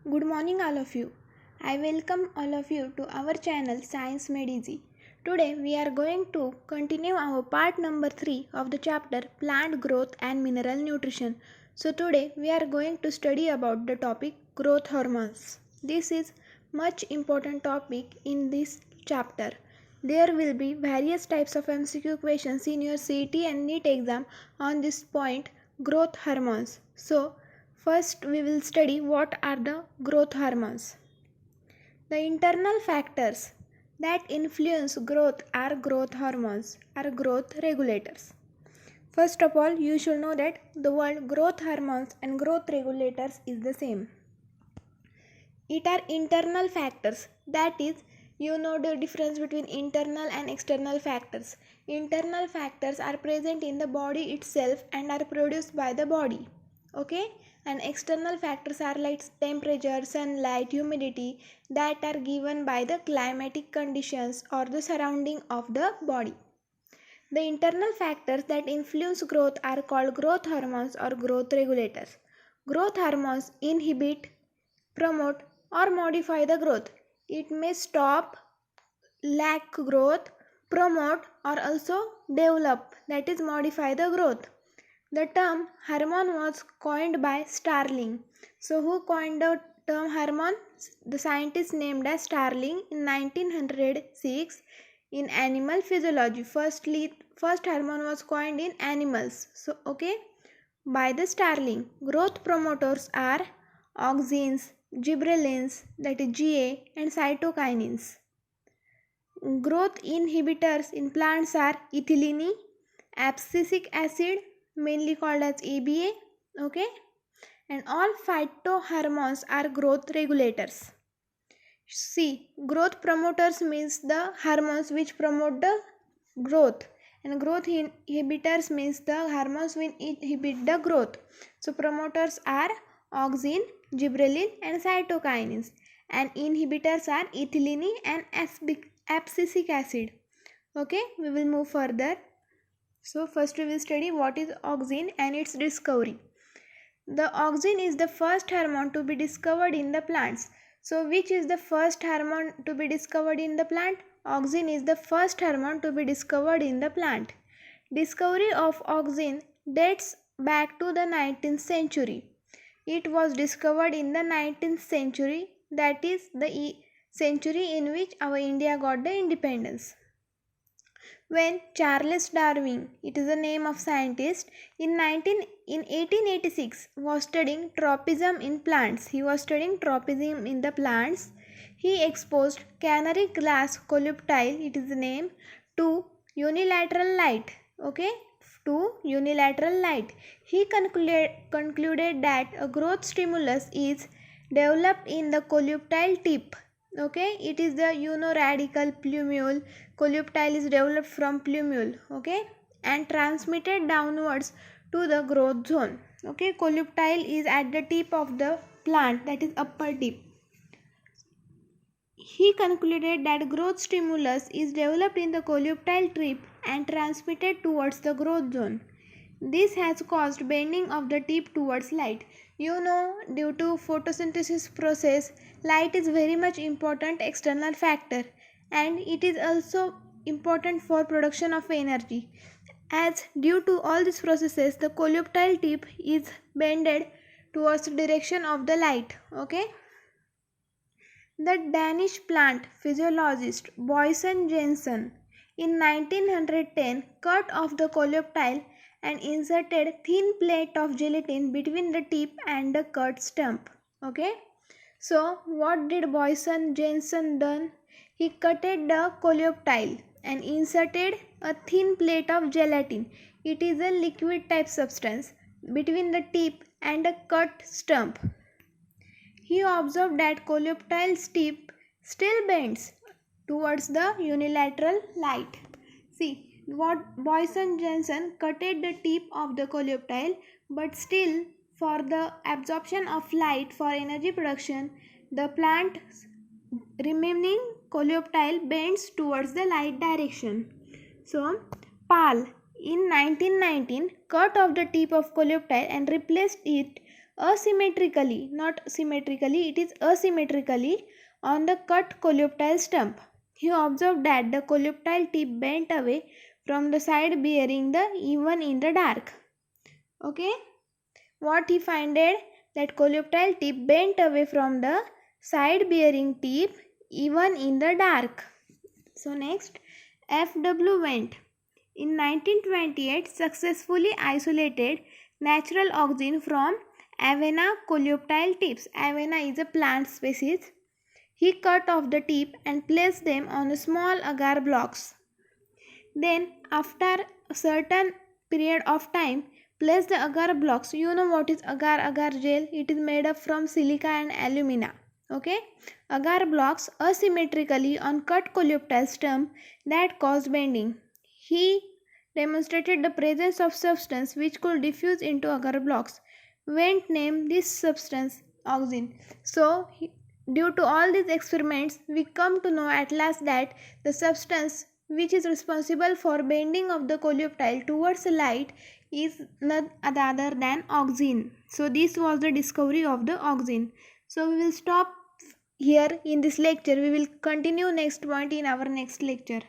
Good morning, all of you. I welcome all of you to our channel Science Made Easy. Today, we are going to continue our part number 3 of the chapter Plant Growth and Mineral Nutrition. So, today we are going to study about the topic growth hormones. This is much important topic in this chapter. There will be various types of MCQ questions in your CET and NEET exam on this point growth hormones. So, first, we will study what are the growth hormones. The internal factors that influence growth are growth hormones, are growth regulators. First of all, you should know that the word growth hormones and growth regulators is the same. It are internal factors, that is, you know the difference between internal and external factors. Internal factors are present in the body itself and are produced by the body. Okay, and external factors are like temperature, sunlight, humidity that are given by the climatic conditions or the surrounding of the body. The internal factors that influence growth are called growth hormones or growth regulators. Growth hormones inhibit, promote or modify the growth. It may stop, lack growth, promote or also develop, that is modify the growth. The term hormone was coined by Starling. So who coined the term hormone? The scientist named as Starling in 1906 in Animal Physiology. First hormone was coined in animals. So by the Starling. Growth promoters are auxins, gibberellins, that is GA, and cytokinins. Growth inhibitors in plants are ethylene, abscisic acid, mainly called as ABA, and all phytohormones are growth regulators. See, growth promoters means the hormones which promote the growth, and growth inhibitors means the hormones which inhibit the growth. So promoters are auxin, gibberellin and cytokinins, and inhibitors are ethylene and abscisic acid. We will move further. So first we will study what is auxin and its discovery. The auxin is the first hormone to be discovered in the plants. So which is the first hormone to be discovered in the plant? Auxin is the first hormone to be discovered in the plant. Discovery of auxin dates back to the 19th century. It was discovered in the 19th century, that is the century in which our India got the independence. When Charles Darwin, it is the name of scientist, in 1886 was studying tropism in plants. He was studying tropism in the plants. He exposed canary glass colubtile, it is the name, to unilateral light. To unilateral light. He concluded that a growth stimulus is developed in the colubtile tip. It is the radical plumule. Colubtile is developed from plumule, and transmitted downwards to the growth zone. Colubtile is at the tip of the plant, that is upper tip. He concluded that growth stimulus is developed in the colubtile tip and transmitted towards the growth zone. This has caused bending of the tip towards light. Due to photosynthesis process, light is very much important external factor, and it is also important for production of energy. As due to all these processes, the colubtile tip is bended towards the direction of the light. The Danish plant physiologist Boysen Jensen in 1910 cut off the colubtile and inserted thin plate of gelatin between the tip and the cut stump. So what did Boysen Jensen done? He cutted the colubtile and inserted a thin plate of gelatin. It is a liquid type substance between the tip and a cut stump. He observed that colubtile tip still bends towards the unilateral light. See, what Boysen Jensen cutted the tip of the colubtile, but still for the absorption of light for energy production, the plant remaining colubtile bends towards the light direction. So, Pal in 1919 cut off the tip of colubtile and replaced it asymmetrically, not symmetrically, it is asymmetrically on the cut coleoptile stump. He observed that the coleoptile tip bent away from the side bearing the even in the dark. Okay, what he found, that coleoptile tip bent away from the side bearing tip even in the dark. So next, F.W. Wendt in 1928 successfully isolated natural auxin from Avena coleoptile tips. Avena is a plant species. He cut off the tip and placed them on small agar blocks. Then after a certain period of time, place the agar blocks. You know what is agar gel? It is made up from silica and alumina. Okay, agar blocks asymmetrically on cut coleoptile stump that caused bending. He demonstrated the presence of substance which could diffuse into agar blocks. Wendt named this substance auxin. So, due to all these experiments, we come to know at last that the substance which is responsible for bending of the coleoptile towards light is none other than auxin. So, this was the discovery of the auxin. So, we will stop here in this lecture. We will continue next point in our next lecture.